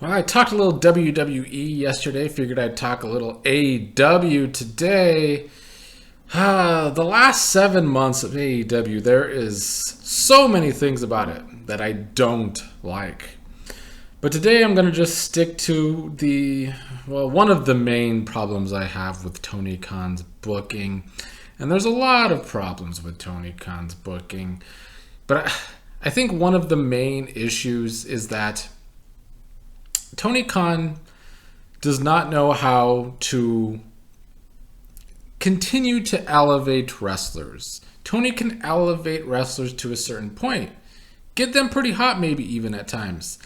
Well, I talked a little WWE yesterday. Figured I'd talk a little AEW today. The last 7 months of AEW, there is so many things about it that I don't like. But today I'm going to just stick to one of the main problems I have with Tony Khan's booking. And there's a lot of problems with Tony Khan's booking. But I think one of the main issues is that Tony Khan does not know how to continue to elevate wrestlers. Tony can elevate wrestlers to a certain point, get them pretty hot maybe even at times,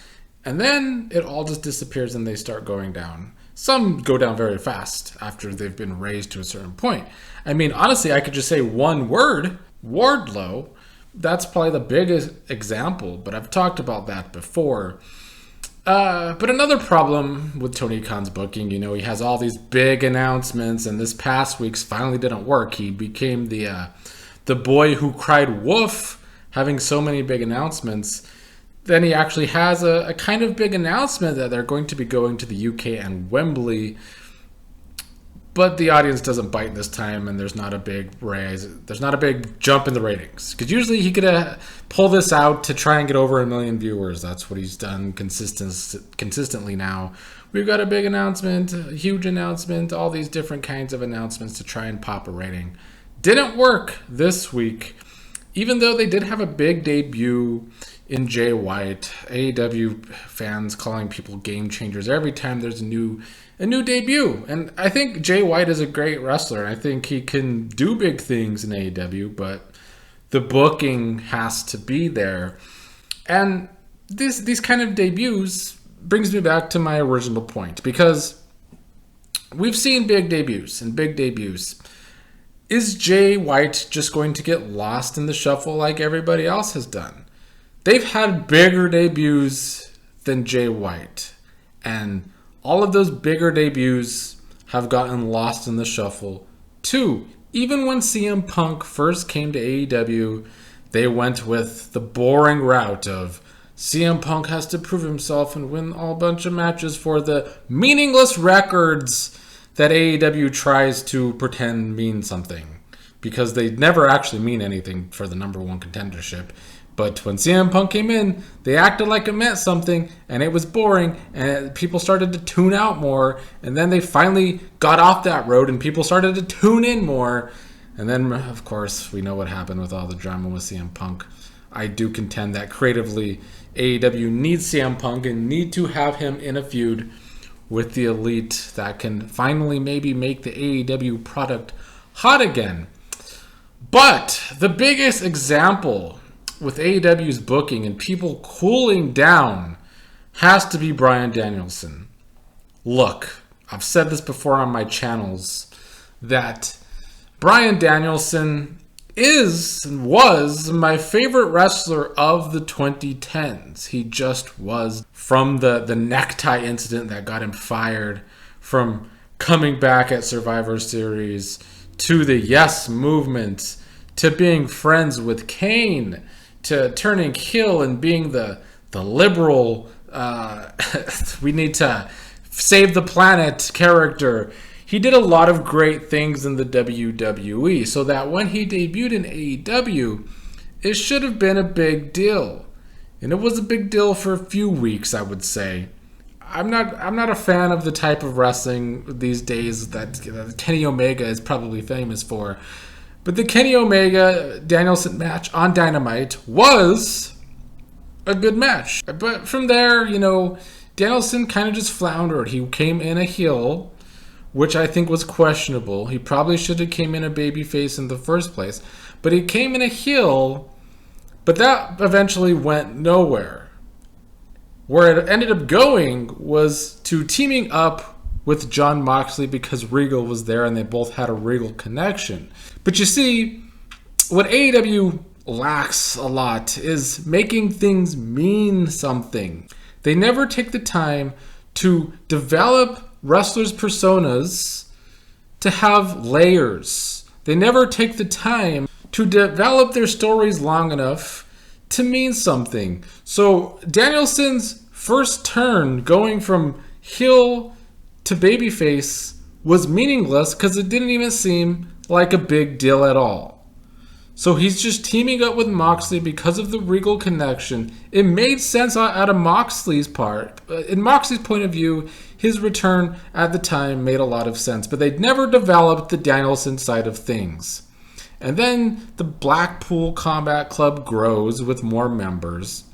and then it all just disappears and they start going down. Some go down very fast after they've been raised to a certain point. I mean, honestly, I could just say one word, Wardlow. That's probably the biggest example, but I've talked about that before. But another problem with Tony Khan's booking, he has all these big announcements, and this past week's finally didn't work. He became the boy who cried wolf, having so many big announcements. Then he actually has a kind of big announcement that they're going to be going to the UK and Wembley, but the audience doesn't bite this time, and there's not a big raise. There's not a big jump in the ratings. Because usually he could pull this out to try and get over 1 million viewers. That's what he's done consistently now. We've got a big announcement, a huge announcement, all these different kinds of announcements to try and pop a rating. Didn't work this week, even though they did have a big debut in Jay White. AEW fans calling people game changers every time there's a new debut. And I think Jay White is a great wrestler. I think he can do big things in AEW, but the booking has to be there. And these kind of debuts brings me back to my original point, because we've seen big debuts and big debuts. Is Jay White just going to get lost in the shuffle like everybody else has done? They've had bigger debuts than Jay White, and all of those bigger debuts have gotten lost in the shuffle too. Even when CM Punk first came to AEW, they went with the boring route of CM Punk has to prove himself and win a bunch of matches for the meaningless records that AEW tries to pretend mean something, because they never actually mean anything for the number one contendership. But when CM Punk came in, they acted like it meant something, and it was boring, and people started to tune out more, and then they finally got off that road, and people started to tune in more. And then, of course, we know what happened with all the drama with CM Punk. I do contend that creatively, AEW needs CM Punk and need to have him in a feud with the Elite that can finally maybe make the AEW product hot again. But the biggest example with AEW's booking and people cooling down has to be Bryan Danielson. Look, I've said this before on my channels, that Bryan Danielson is and was my favorite wrestler of the 2010s. He just was. From the necktie incident that got him fired, from coming back at Survivor Series, to the Yes movement, to being friends with Kane, to turning heel and being the liberal, we need to save the planet character. He did a lot of great things in the WWE, so that when he debuted in AEW, it should have been a big deal. And it was a big deal for a few weeks, I would say. I'm not a fan of the type of wrestling these days that Kenny Omega is probably famous for. But the Kenny Omega Danielson match on Dynamite was a good match. But from there, Danielson kind of just floundered. He came in a heel, which I think was questionable. He probably should have came in a babyface in the first place. But he came in a heel, but that eventually went nowhere. Where it ended up going was to teaming up with Jon Moxley, because Regal was there and they both had a Regal connection. But you see, what AEW lacks a lot is making things mean something. They never take the time to develop wrestlers' personas to have layers. They never take the time to develop their stories long enough to mean something. So Danielson's first turn going from heel to babyface was meaningless because it didn't even seem like a big deal at all. So he's just teaming up with Moxley because of the Regal connection. It made sense out of Moxley's part. In Moxley's point of view, his return at the time made a lot of sense, but they'd never developed the Danielson side of things. And then the Blackpool Combat Club grows with more members.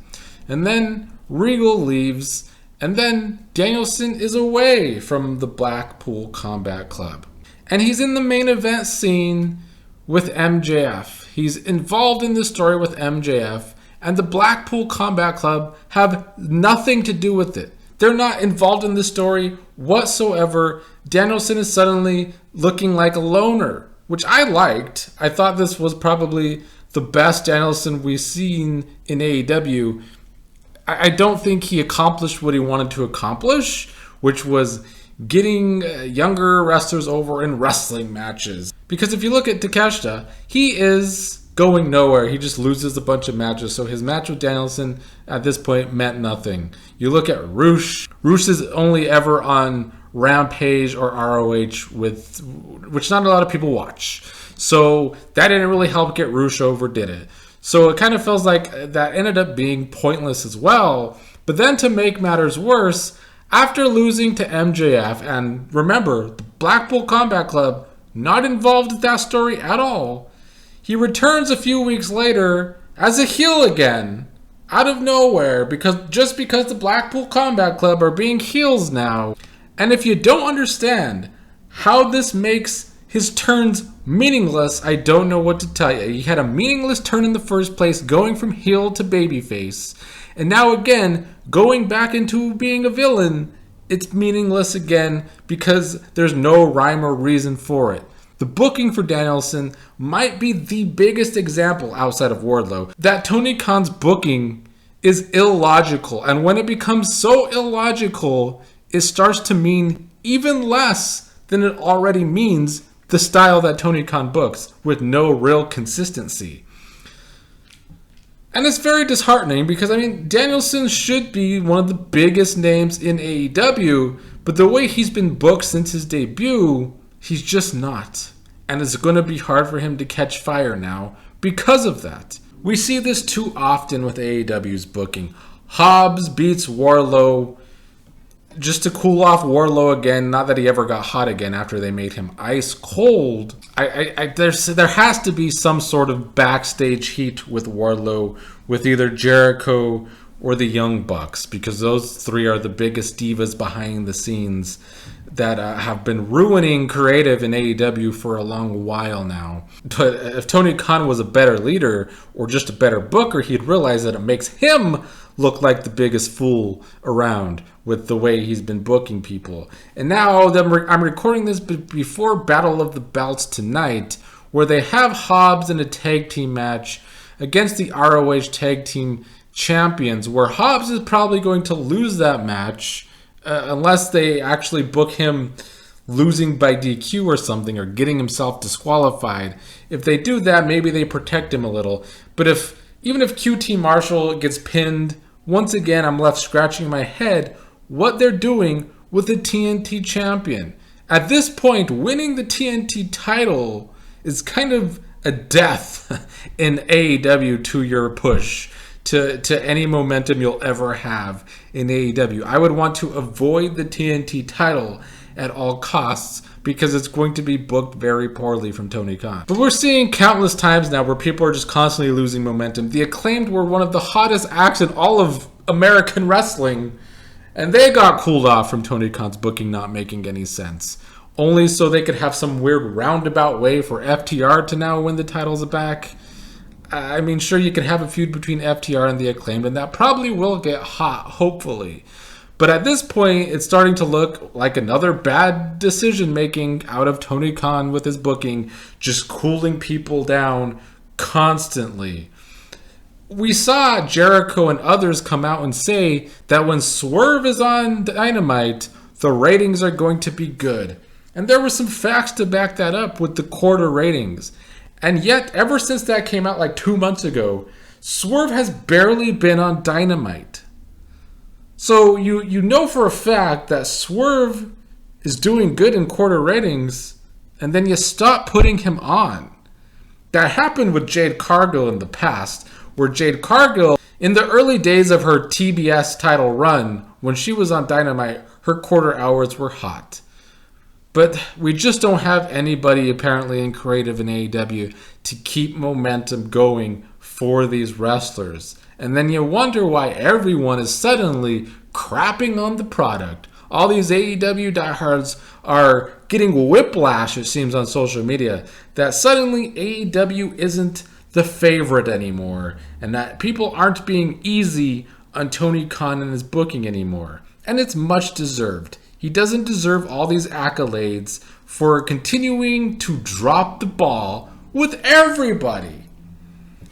And then Regal leaves, and then Danielson is away from the Blackpool Combat Club. And he's in the main event scene with MJF. He's involved in the story with MJF, and the Blackpool Combat Club have nothing to do with it. They're not involved in the story whatsoever. Danielson is suddenly looking like a loner, which I liked. I thought this was probably the best Danielson we've seen in AEW. I don't think he accomplished what he wanted to accomplish, which was getting younger wrestlers over in wrestling matches. Because if you look at Takeshita, he is going nowhere. He just loses a bunch of matches. So his match with Danielson at this point meant nothing. You look at Rush. Rush is only ever on Rampage or ROH, which not a lot of people watch. So that didn't really help get Rush over, did it? So it kind of feels like that ended up being pointless as well. But then to make matters worse, after losing to MJF, and remember, the Blackpool Combat Club, not involved in that story at all, he returns a few weeks later as a heel again, out of nowhere, because the Blackpool Combat Club are being heels now. And if you don't understand how this makes his turns meaningless, I don't know what to tell you. He had a meaningless turn in the first place, going from heel to babyface. And now again, going back into being a villain, it's meaningless again because there's no rhyme or reason for it. The booking for Danielson might be the biggest example outside of Wardlow that Tony Khan's booking is illogical. And when it becomes so illogical, it starts to mean even less than it already means the style that Tony Khan books with no real consistency. And it's very disheartening because, Danielson should be one of the biggest names in AEW, but the way he's been booked since his debut, he's just not. And it's going to be hard for him to catch fire now because of that. We see this too often with AEW's booking. Hobbs beats Wardlow just to cool off Wardlow again. Not that he ever got hot again after they made him ice cold. There has to be some sort of backstage heat with Wardlow, with either Jericho or the Young Bucks, because those three are the biggest divas behind the scenes that have been ruining creative in AEW for a long while now. But if Tony Khan was a better leader or just a better booker, he'd realize that it makes him look like the biggest fool around with the way he's been booking people. And now I'm recording this before Battle of the Belts tonight, where they have Hobbs in a tag team match against the ROH tag team champions, where Hobbs is probably going to lose that match unless they actually book him losing by DQ or something, or getting himself disqualified. If they do that, maybe they protect him a little. But even if QT Marshall gets pinned, once again, I'm left scratching my head what they're doing with the TNT champion. At this point, winning the TNT title is kind of a death in AEW to your push, to any momentum you'll ever have in AEW. I would want to avoid the TNT title at all costs because it's going to be booked very poorly from Tony Khan. But we're seeing countless times now where people are just constantly losing momentum. The Acclaimed were one of the hottest acts in all of American wrestling, and they got cooled off from Tony Khan's booking not making any sense. Only so they could have some weird roundabout way for FTR to now win the titles back. Sure, you could have a feud between FTR and the Acclaimed, and that probably will get hot, hopefully. But at this point, it's starting to look like another bad decision-making out of Tony Khan with his booking, just cooling people down constantly. We saw Jericho and others come out and say that when Swerve is on Dynamite, the ratings are going to be good. And there were some facts to back that up with the quarter ratings. And yet, ever since that came out like 2 months ago, Swerve has barely been on Dynamite. So you know for a fact that Swerve is doing good in quarter ratings, and then you stop putting him on. That happened with Jade Cargill in the past, where Jade Cargill, in the early days of her TBS title run, when she was on Dynamite, her quarter hours were hot. But we just don't have anybody apparently in creative in AEW to keep momentum going for these wrestlers. And then you wonder why everyone is suddenly crapping on the product. All these AEW diehards are getting whiplash, it seems, on social media, that suddenly AEW isn't the favorite anymore, and that people aren't being easy on Tony Khan and his booking anymore. And it's much deserved. He doesn't deserve all these accolades for continuing to drop the ball with everybody.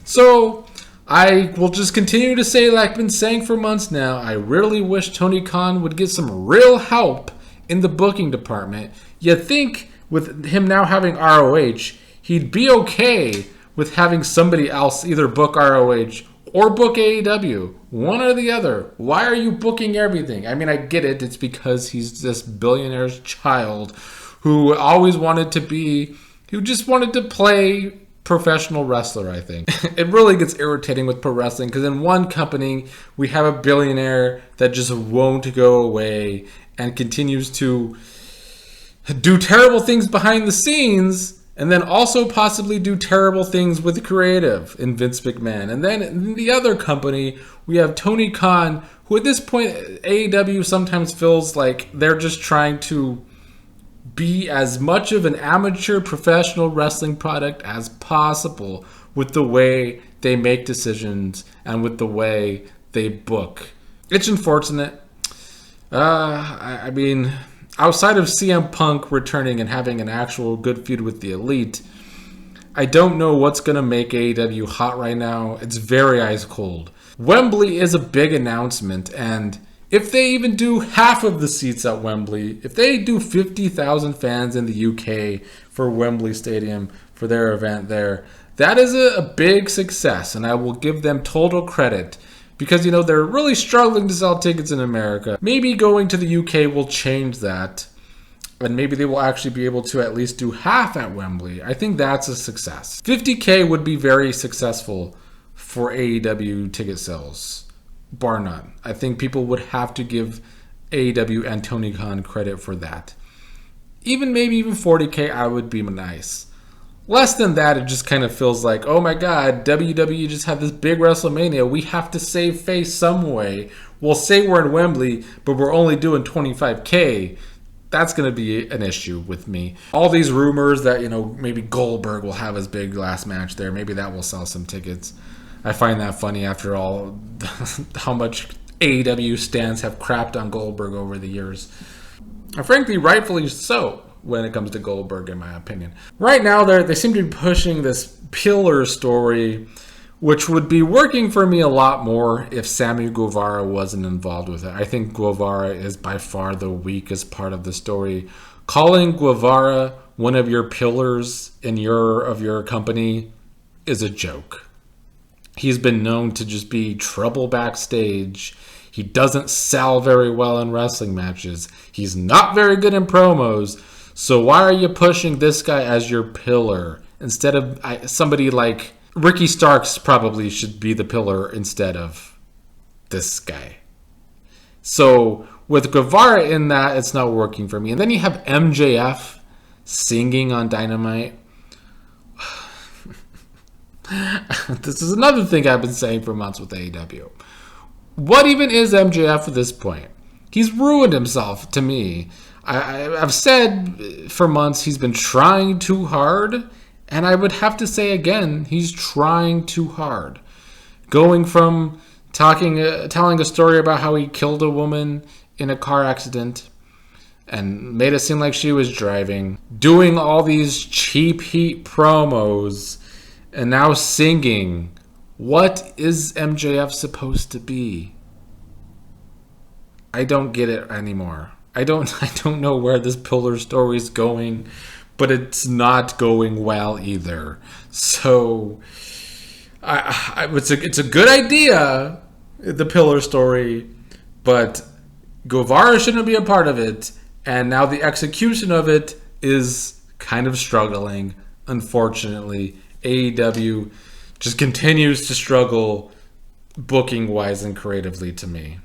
So I will just continue to say, like I've been saying for months now, I really wish Tony Khan would get some real help in the booking department. You'd think with him now having ROH, he'd be okay with having somebody else either book ROH or book AEW. One or the other. Why are you booking everything? I mean, I get it. It's because he's this billionaire's child who always wanted to be, who just wanted to play professional wrestler, I think. It really gets irritating with pro wrestling because in one company, we have a billionaire that just won't go away and continues to do terrible things behind the scenes, and then also possibly do terrible things with the creative in Vince McMahon. And then in the other company, we have Tony Khan, who at this point, AEW sometimes feels like they're just trying to be as much of an amateur professional wrestling product as possible with the way they make decisions and with the way they book. It's unfortunate. I mean, outside of CM Punk returning and having an actual good feud with the Elite, I don't know what's going to make AEW hot right now. It's very ice cold. Wembley is a big announcement, and if they even do half of the seats at Wembley, if they do 50,000 fans in the UK for Wembley Stadium for their event there, that is a big success, and I will give them total credit. Because, you know, they're really struggling to sell tickets in America. Maybe going to the UK will change that. And maybe they will actually be able to at least do half at Wembley. I think that's a success. 50K would be very successful for AEW ticket sales. Bar none. I think people would have to give AEW and Tony Khan credit for that. Maybe even 40K, I would be nice. Less than that, it just kind of feels like, oh my god, WWE just had this big WrestleMania. We have to save face some way. We'll say we're in Wembley, but we're only doing 25K. That's going to be an issue with me. All these rumors that, you know, maybe Goldberg will have his big last match there. Maybe that will sell some tickets. I find that funny after all how much AEW stans have crapped on Goldberg over the years. And frankly, rightfully so. When it comes to Goldberg, in my opinion. Right now, they seem to be pushing this pillar story, which would be working for me a lot more if Sammy Guevara wasn't involved with it. I think Guevara is by far the weakest part of the story. Calling Guevara one of your pillars in your company is a joke. He's been known to just be trouble backstage. He doesn't sell very well in wrestling matches. He's not very good in promos. So why are you pushing this guy as your pillar instead of somebody like Ricky Starks? Probably should be the pillar instead of this guy. So with Guevara in that, it's not working for me. And then you have MJF singing on Dynamite. This is another thing I've been saying for months with AEW. What even is MJF at this point? He's ruined himself to me. I've said for months he's been trying too hard, and I would have to say again, he's trying too hard. Going from telling a story about how he killed a woman in a car accident and made it seem like she was driving, doing all these cheap heat promos, and now singing. What is MJF supposed to be? I don't get it anymore. I don't know where this pillar story is going, but it's not going well either. So, it's a good idea, the pillar story, But Guevara shouldn't be a part of it, and now the execution of it is kind of struggling. Unfortunately, AEW just continues to struggle booking wise and creatively to me.